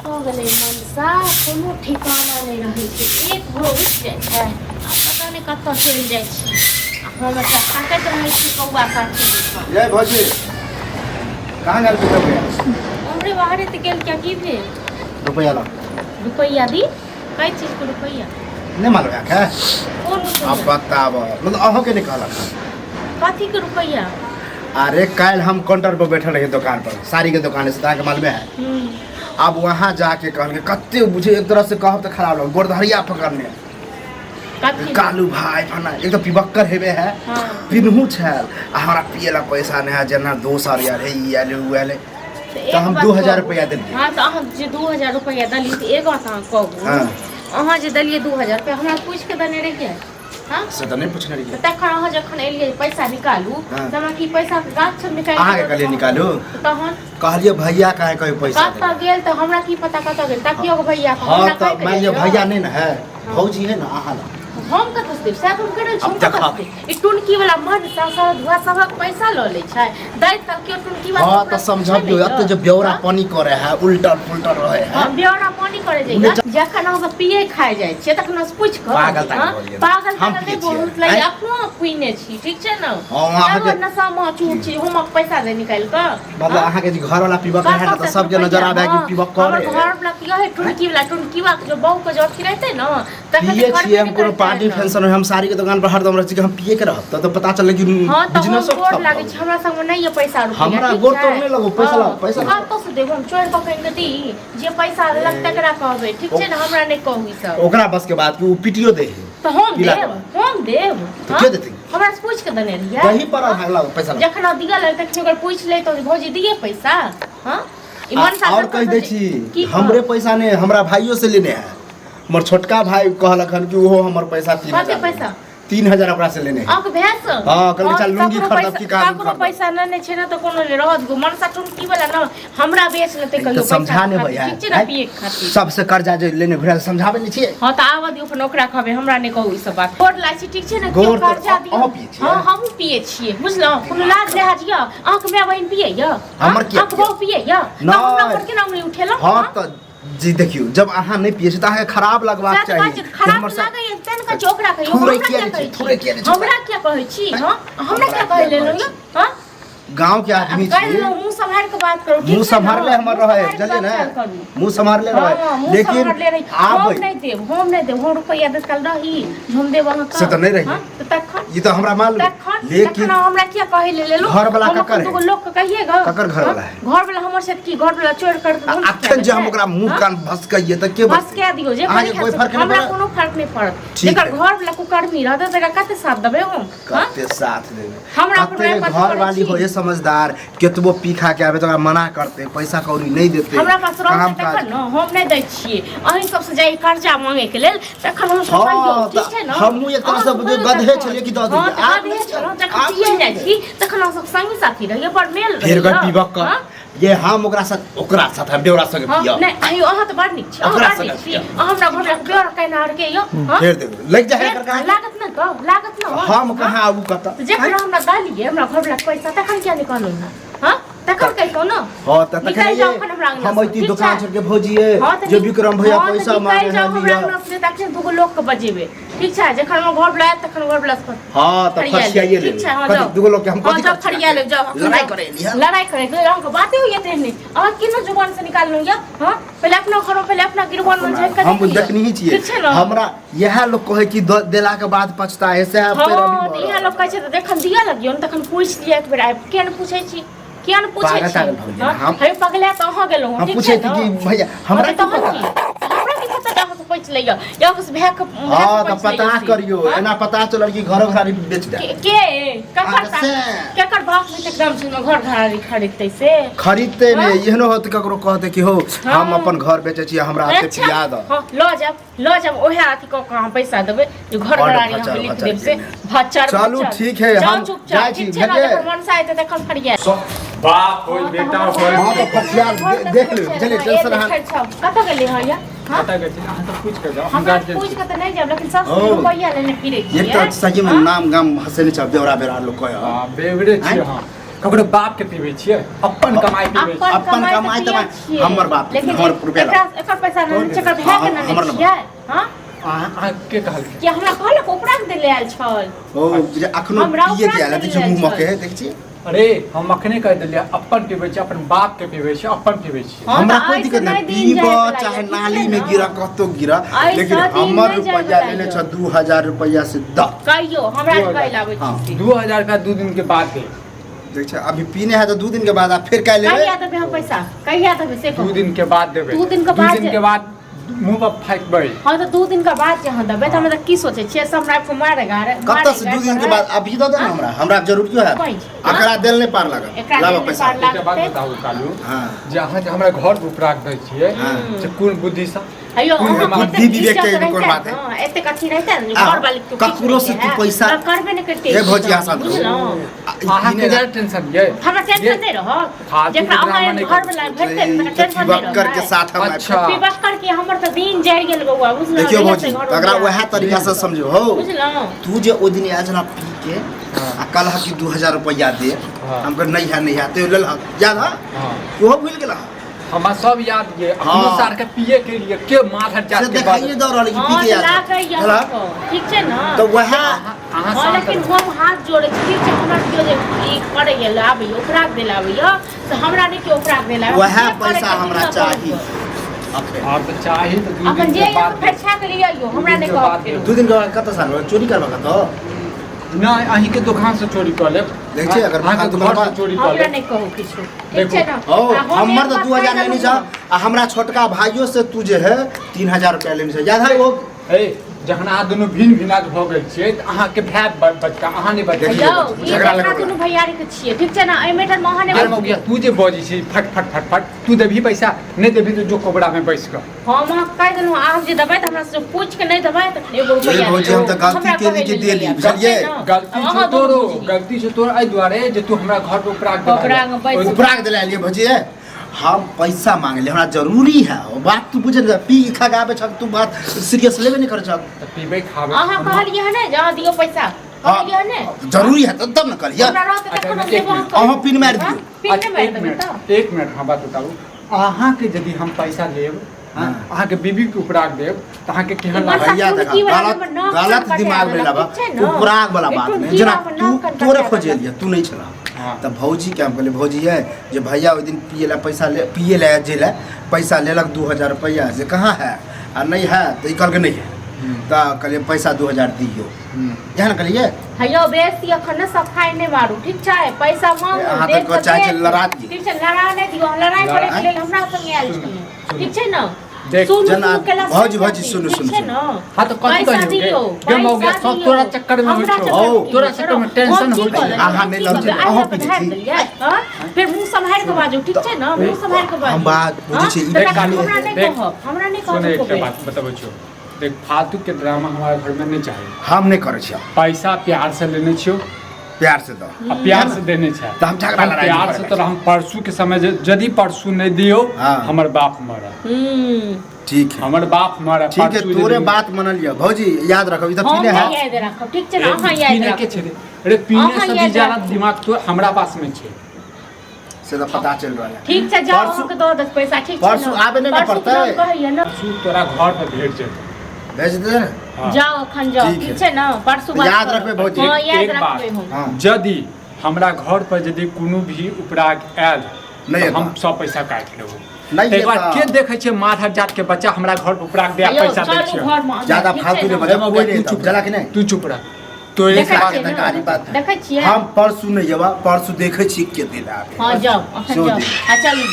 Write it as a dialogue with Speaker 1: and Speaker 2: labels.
Speaker 1: हो गए मनसा कोनो ठिकाना नहीं रही छै एक भोर उठ जाए छै आ पता नहीं कत चल जाए छै हम त थाकत रहे छी कौवा काट
Speaker 2: ये भौजी कहाँ गल पितो गया
Speaker 1: हमरे बाहर त गेल क्या की भेल
Speaker 2: रुपया ला
Speaker 1: रुपया दी कई चीज को रुपया
Speaker 2: नहीं मालूम है क्या
Speaker 1: कौन रुपया
Speaker 2: अब बताब मतलब अहो के निकाला
Speaker 1: कथी के रुपया
Speaker 2: अरे कल हम काउंटर पर बैठल रहे दुकान पर साड़ी के दुकान से ताके मालूम है अब वहाँ जाके कहल के कत्ते बुझे एक तरह से कहब तो खराब लग गोरधरिया पकड़ने कालू भाई फना एक तो पिबक्कर हेबे है
Speaker 1: हां
Speaker 2: पिनहु छल आ हमरा पियला पैसा नहीं है जना 200 यार हे ई आले उ आले तो हम 2000 रुपया देलिए
Speaker 1: हां तो हम जे 2000 रुपया दली त एक बात अहाँ कहू
Speaker 2: हां
Speaker 1: अहाँ जे दलिए 2000 रुपया हमरा पूछ के दने रहिए हां
Speaker 2: से तो नहीं पूछने रहिए
Speaker 1: तखन अहाँ जखन एलिए पैसा निकालू त हमरा की पैसा के गाछ से निकाल
Speaker 2: अहाँ के कहलिए निकालू
Speaker 1: तहन
Speaker 2: कहलिए भैया काहे कोई पैसा
Speaker 1: कत गेल त हमरा की पता कत गेल तकियो के भैया
Speaker 2: हां तो मान लियो भैया नहीं ना है भौजी है ना अहाँ
Speaker 1: हम कत से सब हम करे छी ई टुनकी वाला मन सासा धुआ सबक पैसा ल ले छै दै तक के टुनकी वाला
Speaker 2: हां तो समझबियो अत जे ब्यौरा पानी करे है उल्टा पुल्टा रहे है
Speaker 1: हम ब्यौरा पानी करे जाई जखन हम पिए खाए जाय छै तखन से पूछ क पागल हम नहीं बोलत लै अपनो पीने छी ठीक छै न
Speaker 2: अहाँ के
Speaker 1: नशा में चूर छी हम पैसा दे निकाल क
Speaker 2: मतलब अहाँ के घर वाला पीबक है तो सब के नजर आवे कि पीबक करे
Speaker 1: घर वाला की है टुनकी वाला जो बहु के जो रहते न
Speaker 2: पिए छी हम कोनो पार्टी फंक्शन हम साड़ी के दुकान पर हरदम रहै छी हम पिए के रहत तो पता चले कि बिजनेस
Speaker 1: गोर लागे छै हमरा संग नहीं ये पैसा रुपया
Speaker 2: हमरा गोर तो नहीं लगो पैसा
Speaker 1: हां तो से देबो हम चोर पकड़ के दी जे पैसा लग तकरा कहबे ठीक छै न हमरा नहीं कहू ई सब
Speaker 2: ओकरा बस के बात कि उ पिटियो दे
Speaker 1: तो हम देव
Speaker 2: तो के देती
Speaker 1: हमरा से पूछ के दने रिया
Speaker 2: दही पर हगला पैसा
Speaker 1: जखन दिया ले तखन ओकर पूछ ले तो भौजी दिए पैसा हां ईमान सा
Speaker 2: और कह दे छी हमरे पैसा ने हमरा भाइयों से लेने है हमर छोटका भाई कहलखन कि ओहो हमर पैसा 3000
Speaker 1: पैसा
Speaker 2: 3000 ओकरा से लेने
Speaker 1: आक भैंस
Speaker 2: हां कल चल लुंगी खरीद की का
Speaker 1: कोनो पैसा न छै न तो कोनो रहत गो मन सा टुनकी वाला न हमरा बेच लेते कहियो
Speaker 2: समझाने भैया
Speaker 1: ठीक छै न पिए खातिर
Speaker 2: सबसे कर्जा जे लेने घुरा समझाबे नहीं छिए
Speaker 1: हां त आवा दियो अपन ओकरा कहबे हमरा नहीं कहू ई सब बात गोर लाची ठीक छै न कियो कर्जा दियो हां हम पिए छिए बुझलो कोनो लाज लेहाज य आंख में बहन पिए य
Speaker 2: हमर की
Speaker 1: आंख बहु पिए य त हमरा पर के नाम नहीं उठेलो
Speaker 2: हां त जी देखियो जब अहाँ नहीं पिए छी त अहाँ खराब लगबाक चाहिए
Speaker 1: खराब लागे तन का चोकरा कहियो हमरा क्या कहै छी हां हमरा क्या कहै लेलो हां
Speaker 2: गांव के आदमी छी
Speaker 1: मुंह संभाल के बात करो
Speaker 2: मुंह संभाल ले हमर रहे जल्दी ना मुंह संभाल ले रहे लेकिन आप
Speaker 1: हम नहीं दे हम रुपया दे कल रही हम दे वहां
Speaker 2: से तो नहीं रही
Speaker 1: तो तखन
Speaker 2: ये तो हमरा मालूम
Speaker 1: लेकिन हमरा क्या कहे ले लो
Speaker 2: घर वाला ककर है
Speaker 1: लोग के कहिएगा
Speaker 2: ककर घर वाला है
Speaker 1: घर वाला हमर से की घर वाला चोर कर दे
Speaker 2: अखन जे हम ओकरा मुंह कान भसकइए त के
Speaker 1: बस के दियो जे कोई फर्क नहीं हमरा कोनो फर्क नहीं पड़त जेकर घर वाला कुकर्मी रहत तका कते साथ देबे हम
Speaker 2: कते साथ देबे
Speaker 1: हमरा
Speaker 2: घर वाली हो समझदार केतबो पी खा के आवे तो मना करते पैसा कौड़ी नहीं देते
Speaker 1: हमरा पास काम काज न हम नहीं दै छिए अहीं सब से जाई कर्जा मांगे के लेल तखन हम सब पाइयो ठीक छै न हम
Speaker 2: एक तरह से गधे छलिए कि दस दिन
Speaker 1: आदमी जखन पिए जाइ छी तखन हम सब संगी साथी रहिए बड़ मेल रहिए
Speaker 2: फिर गन पीबक का ये हम ओकरा साथ हम बेवरा संगे पिया
Speaker 1: नहीं आइयो अहाँ त बड़ निक छी अहाँ बड़ निक छी हमरा घर में बेवरा कहना आर के यो
Speaker 2: फेर दे लग जाए कर का
Speaker 1: लागत न
Speaker 2: हम कहां आबू कत
Speaker 1: जेकर हमरा गालिए हमरा घर वाला पैसा तखन क्या निकालू ना हां तखन कैसो न
Speaker 2: हां त तखन हम इती दुकान छोड़ के भौजिए जो विक्रम भैया पैसा मांगे है दिया
Speaker 1: तखन दुगो लोग के बजेबे ठीक छै जखन हम घर लाए तखन घर वाला
Speaker 2: हां त फसियाइए ले कथि दुगो लोग के हम कथि
Speaker 1: फरिया ले जाओ लड़ाई करे हम के बातें होय ते नहीं आ किनो जुबान से निकाल लो या हां पहले अपना घरो पहले अपना गिरवान में झक
Speaker 2: हम देखनी ही छिए हमरा यह लोग कहे कि देला के बाद पछता है से
Speaker 1: पे अभी यह लोग कहे छै त देखन दिया लगियो न तखन पूछ लिया एक बेर आब के न पूछै छी क्या न पूछै छी हम पगला त अहाँ गेलो
Speaker 2: हम पूछै थी कि भैया हमरा
Speaker 1: तो हमरा की पता डाह से पूछ लिया या कुछ भैया के
Speaker 2: हां त पता करियो एना पता चलल कि घरो घरारी बेच दे
Speaker 1: के केकर बाप में एकदम से घर घरारी खरीदते से
Speaker 2: खरीदते ने एहनो होत ककरो कहते कि हो हम अपन घर बेचे छी हमरा हाथे पिया द
Speaker 1: हां लो जब ओहे आथी को कहां पैसा देबे जो घर घरारी हम लिख देब से भच्चर
Speaker 2: चलो ठीक है हम जाय छी भेजे
Speaker 1: मन से आते देखन फरिया
Speaker 3: बाप होय बेटा होय
Speaker 2: हां तो फसिया देख ले चले टेंशन हम
Speaker 1: कत गेले हया
Speaker 3: पता गए हां तो पूछ के जाओ
Speaker 1: हम पूछ के त नहीं जाब लेकिन सब रुपया लेने फिरे
Speaker 2: छी एक तो सही में नाम गाम हसे नहीं छ बेवरा बेरा लोग कह
Speaker 3: हां बेवरे छी हां ककरो बाप के पीबे छिए अपन अपन कमाई पे बेच
Speaker 2: अपन कमाई तो हमर बाप
Speaker 1: लेकिन
Speaker 2: हमर रुपया
Speaker 1: एकर पैसा न चकर भए के न
Speaker 2: हमर
Speaker 1: छियै हां
Speaker 3: अहाँ के कहल
Speaker 1: कि हमरा कहलक ओकरा के देले आयल छल
Speaker 2: ओ जे अखनो पिए के आला देखि मुंह मके देख छी
Speaker 3: अरे हम अखने कह देलिए अपन पीबै छी अपन बाप के पीबै छी अपन पीबै छी
Speaker 1: हाँ,
Speaker 2: हमरा
Speaker 1: तो
Speaker 2: कोई
Speaker 1: ऐसे
Speaker 2: दिक्कत
Speaker 1: नहीं
Speaker 2: नहीं
Speaker 1: दिन
Speaker 2: पीब
Speaker 1: जाए वाला
Speaker 2: चाहे
Speaker 1: है, ठीक
Speaker 2: नाली
Speaker 1: है
Speaker 2: में
Speaker 1: ना?
Speaker 2: गिरा कतो गिरा
Speaker 1: ऐसा
Speaker 2: लेकिन
Speaker 1: दिन
Speaker 2: हमर
Speaker 1: नहीं जाए
Speaker 2: रुपया
Speaker 1: वाला
Speaker 2: लेले
Speaker 1: है।
Speaker 2: छ 2000 रुपया से द
Speaker 1: कहियो हमरा के कहल आबै
Speaker 2: हाँ।
Speaker 1: छी
Speaker 3: 2000 का 2 दिन के बाद दे
Speaker 2: देख छ अभी पीने है तो 2 दिन के बाद आप फिर काय लेबे
Speaker 1: कहिया देबे हम पैसा कहिया देबे से
Speaker 3: 2 दिन के बाद देबै
Speaker 1: 2 दिन के बाद
Speaker 3: 2 दिन के बाद मुंह पर फेंकबै
Speaker 1: हाँ तो 2 दिन के बाद जहाँ देबे तो हम की सोचे छियै सब हमरा को मारेगा
Speaker 2: कत से 2 दिन के बाद अभी दो दे ना हमरा जरूर क्यों है
Speaker 1: कोई
Speaker 2: अकरा देल नहीं पार लागल
Speaker 1: एकरा
Speaker 2: लावा
Speaker 1: देल
Speaker 2: पैसा
Speaker 1: नहीं पार
Speaker 3: के बाद बताऊ कालू
Speaker 2: हां
Speaker 3: जहाँ हमरा घर पर उपराग दै छियै
Speaker 2: हाँ।
Speaker 3: से कोन बुद्धि से
Speaker 1: अयो
Speaker 2: बुद्धि विवेक के कोन बात है
Speaker 1: हां एते कथी रहते हैं
Speaker 2: आ,
Speaker 1: घर वाले
Speaker 2: ककरो से तू पैसा
Speaker 1: करबे नहीं करते
Speaker 2: ए भौजी आसान
Speaker 3: अहाँ के जरा टेंशन ये
Speaker 1: हमरा टेंशन नहीं रहो
Speaker 3: फालतू
Speaker 1: जेकरा
Speaker 3: के ड्रामा
Speaker 1: अहाँ
Speaker 3: नहीं
Speaker 1: घर वाला भेटते हमरा टेंशन नहीं रहो
Speaker 2: बक्कर के साथ हम
Speaker 3: अच्छा।
Speaker 1: विवाह करके हमर तो दिन जाय गेल बउआ बुझलो
Speaker 2: देखियो भौजी अगरा वह तरीका से समझो हो
Speaker 1: बुझलो
Speaker 2: तू जे ओ दिन आज ना पी के आ कल कि 2000 रुपया दे
Speaker 3: हाँ।
Speaker 2: हमको नहीं है तो ले याद है
Speaker 3: हां
Speaker 2: वो भूल गेला
Speaker 3: हमरा सब याद ये
Speaker 2: हाँ।
Speaker 3: अनुसार के पिए के लिए के मार जात
Speaker 2: से
Speaker 3: के बाद
Speaker 2: दिखाइए दौड़ रही पी
Speaker 1: हां
Speaker 2: के
Speaker 1: ला के
Speaker 2: याद
Speaker 1: यहाँ को ठीक छै ना
Speaker 2: तो वह
Speaker 3: अहाँ
Speaker 1: हां लेकिन हम हाथ जोड़े छी ठीक छै हमरा कियो जे ई करे गेल आबै ओकरा देल आबै से हमरा नहीं के ओकरा देल आबै
Speaker 2: वह पैसा हमरा चाहिए
Speaker 3: और तो चाहिए तो 2
Speaker 1: अपन
Speaker 3: दिन
Speaker 1: जे
Speaker 3: के बाद
Speaker 1: फेर छा के लियो हमरा नहीं कहब
Speaker 2: 2 दिन के बाद कत साल चोरी करबा कत
Speaker 3: ना अहीं के दुकान से चोरी कर ले
Speaker 2: देख छी अगर
Speaker 3: अहाँ के
Speaker 2: दुकान
Speaker 3: घर से चोरी कर
Speaker 1: हमरा
Speaker 3: ले
Speaker 1: नहीं कहू किछु ठीक छै ना
Speaker 2: ओ हमर तो 2000 लेनी छ आ हमरा छोटका भाइयों से तू जे है 3000 रुपया लेनी छ याद है वो
Speaker 3: ए जखन अहाँ दुनू भिन्न भिन्ना भऽ गेल छियै तऽ अहाँके भाय बचका अहाँ नहि बचका
Speaker 2: देखियौ,
Speaker 1: यौ ई
Speaker 2: झगड़ा
Speaker 1: देखा
Speaker 2: लगल।
Speaker 1: दुनू भैयारी के छियै ठीक छै ना एहि मेटर में अहाँ
Speaker 3: यार
Speaker 1: नहीं
Speaker 3: मौगिया तू जे बजै छी फट फट फट फट तू देबही पैसा नहीं देबही तो जो कोबरा में बैस कऽ
Speaker 1: हम अहाँ कह देलहुँ आब जे देबै तऽ हमरा से पूछ के नहीं देबै तऽ एगो
Speaker 2: ए
Speaker 1: रुपैया
Speaker 2: भौजी, हम तऽ गलती केली कि देली, बुझलियै?
Speaker 3: गलती छौ तोरो गलती छौ तोर एहि दुआरे जे तू हमरा घर पर उपराग
Speaker 1: उपराग में बैस-
Speaker 2: उपराग दिला लिए भौजी हम पैसा मांगले हमरा जरूरी है वो बात तू बुझे पी खा के आबे छ तू बात सीरियस लेबे नहीं कर छ
Speaker 3: पीबै खाबै
Speaker 1: अहाँ कहलियै है ने जहाँ दियो पैसा कहलियै है ने
Speaker 2: जरूरी है तब न करिए
Speaker 1: हमरा रहते
Speaker 3: अच्छा,
Speaker 1: तखन हम
Speaker 3: एक
Speaker 1: देबो
Speaker 3: मिनट।
Speaker 1: हम
Speaker 2: अहाँ पिन मार दियौ।
Speaker 1: पिन
Speaker 3: अच्छा,
Speaker 1: मार देबै तऽ
Speaker 3: एक मिनट हम बात बताबू अहाँके यदि हम पैसा लेब
Speaker 2: हाँ।
Speaker 3: अहाँके बीबी के उपराग देब तऽ अहाँके केहन
Speaker 1: बस
Speaker 3: लागत
Speaker 2: भैया
Speaker 1: कुर्की
Speaker 2: देखा
Speaker 1: वाला
Speaker 2: गलत
Speaker 1: हमर नाक
Speaker 2: गलत
Speaker 1: कान
Speaker 2: दिमाग में
Speaker 1: कटाए
Speaker 2: लबा
Speaker 1: वाला, ठीक छै ने?
Speaker 2: उपराग वाला बात
Speaker 1: एक
Speaker 2: में
Speaker 1: टुकी
Speaker 2: जना
Speaker 1: वाला
Speaker 2: तू
Speaker 1: नाक कान
Speaker 2: तोरे
Speaker 1: कटाए
Speaker 2: खोजे
Speaker 1: वाला।
Speaker 2: लिया तू नहीं छला
Speaker 3: हाँ।
Speaker 2: तब भौजी के हम कहले भौजी है जे भैया ओइ दिन पिए ला पैसा ले पिए ला जेला पैसा लेलक 2000 रुपया से कहाँ है आ नहीं है तो ई कहल के नहीं है तो कहलिए पैसा 2000 दियो जान कहलिए
Speaker 1: हैयो बेसी अखन न सफाई नहि मारू ठीक छै पैसा मांगू
Speaker 2: अहाँ
Speaker 1: दे
Speaker 2: तऽ चाहै छी लड़ा दियै।
Speaker 1: ठीक छै लड़ा नहि दियो लड़ाई करे के लेल हमरा संग आयल
Speaker 3: सुनू,
Speaker 1: छलै ठीक छै न
Speaker 3: देख,
Speaker 1: सुनू,
Speaker 2: जना
Speaker 1: सुनू केला
Speaker 2: भौजी,
Speaker 1: सुनू,
Speaker 2: भौजी, सुनू,
Speaker 1: ठीक
Speaker 2: सुनू,
Speaker 1: छै
Speaker 2: सुनू।
Speaker 1: न?
Speaker 3: हाँ तो कथी
Speaker 1: पैसा
Speaker 3: कहियो
Speaker 1: दियौ,
Speaker 3: गेम हो गया
Speaker 1: पैसा
Speaker 3: सब
Speaker 1: दियौ।
Speaker 3: तोरा चक्कर में
Speaker 1: हमरा
Speaker 3: होई छौ
Speaker 1: चक्कर में
Speaker 3: तोरा
Speaker 1: की
Speaker 3: चक्कर में
Speaker 1: करू?
Speaker 3: टेंशन
Speaker 1: हम की
Speaker 3: होई
Speaker 1: करू?
Speaker 3: छौ
Speaker 2: अहाँ नहि
Speaker 1: की
Speaker 2: लड़
Speaker 1: करू?
Speaker 2: छी,
Speaker 1: अहाँ
Speaker 2: अहाँ
Speaker 1: तऽ
Speaker 2: पीछे
Speaker 1: भागि
Speaker 2: छी।
Speaker 1: गेलियै, हाँ? फिर मुंह सम्हारि के बाजू ठीक छै न मुंह सम्हारि के बाजू
Speaker 2: हम बात बुझै
Speaker 1: हाँ?
Speaker 2: छी, ई
Speaker 1: तऽ
Speaker 3: देख कालू,
Speaker 1: हमरा नहि
Speaker 3: देख।
Speaker 1: कहब हमरा नहि
Speaker 3: सुने
Speaker 1: कहब
Speaker 3: एक बात बताबै छियो देख फालतू के ड्रामा हमारे घर में नहीं चाहिए
Speaker 2: हम नहीं करे छी
Speaker 3: पैसा प्यार से लेने छियो
Speaker 2: प्यार से दो
Speaker 3: आ प्यार से देने छै
Speaker 2: तो हम झगड़ा
Speaker 3: हम
Speaker 2: लड़ाई
Speaker 3: प्यार
Speaker 2: नहीं
Speaker 3: से
Speaker 2: करे।
Speaker 3: तो हम परसू के समय यदि परसू नहीं दियो
Speaker 2: हाँ।
Speaker 3: हमर बाप मरा
Speaker 2: ठीक है
Speaker 3: हमर बाप मरा
Speaker 2: ठीक है
Speaker 3: परसू
Speaker 2: तोरे
Speaker 3: यदि-
Speaker 2: बात मनल लिया भौजी याद रखो ई तो
Speaker 1: हम
Speaker 2: पीने है
Speaker 1: नहीं याद राखब ठीक छै न
Speaker 3: अरे
Speaker 1: अहाँ याद
Speaker 3: पीने के
Speaker 1: राखब
Speaker 3: छै रे अरे पीने
Speaker 1: अहाँ
Speaker 3: से
Speaker 1: याद
Speaker 3: भी ज्यादा
Speaker 1: राखू।
Speaker 3: दिमाग तो हमरा पास में छै
Speaker 2: से तो पता चल रहा है
Speaker 1: ठीक छै जाओ
Speaker 2: परसू-
Speaker 1: अहाँके दऽ देत पैसा ठीक छै
Speaker 2: परसू आबे नहि न
Speaker 1: परसू
Speaker 2: पड़तै?
Speaker 1: तुरंत कहैया न
Speaker 3: परसू तोरा घर पर भेट जेतौ
Speaker 2: भेज दे ना
Speaker 3: हाँ।
Speaker 1: जाओ अखन जाओ
Speaker 2: ठीक
Speaker 1: ठीक
Speaker 2: है।
Speaker 1: छै न परसू
Speaker 2: तो
Speaker 1: बात
Speaker 2: याद
Speaker 1: करब।
Speaker 2: रखबै भौजी।
Speaker 1: हाँ याद
Speaker 3: एक बात।
Speaker 1: रखबै हम
Speaker 2: हाँ
Speaker 3: यदि हमरा घर पर यदि कोनो भी उपराग आयल
Speaker 2: नहीं
Speaker 3: तो हम
Speaker 2: एता।
Speaker 3: सब पैसा काटि लेबो
Speaker 2: नहीं
Speaker 3: एक बार
Speaker 2: एता।
Speaker 3: के देखे छै माधर जात के बच्चा हमरा घर पर उपराग दे
Speaker 1: यौ,
Speaker 3: पैसा दै
Speaker 1: चलू
Speaker 3: छै
Speaker 1: घरमे अहाँ,
Speaker 2: ज्यादा
Speaker 1: ठीक
Speaker 2: फालतू
Speaker 1: छै
Speaker 2: नहीं
Speaker 1: न?
Speaker 2: बजा
Speaker 3: अरे
Speaker 2: कोई
Speaker 3: तू
Speaker 2: नहीं
Speaker 3: चुप
Speaker 2: चला कि नहीं
Speaker 3: तू चुप रह तो एक
Speaker 1: देखै
Speaker 3: बात
Speaker 1: छियै न?
Speaker 2: सरकारी बात है।
Speaker 1: देखै छियै
Speaker 2: हम परसू नहीं जबा परसू देखे छी के दिन आबे
Speaker 1: हाँ जाओ अखन
Speaker 2: सो
Speaker 1: जाओ
Speaker 2: दिन।
Speaker 1: हाँ चलू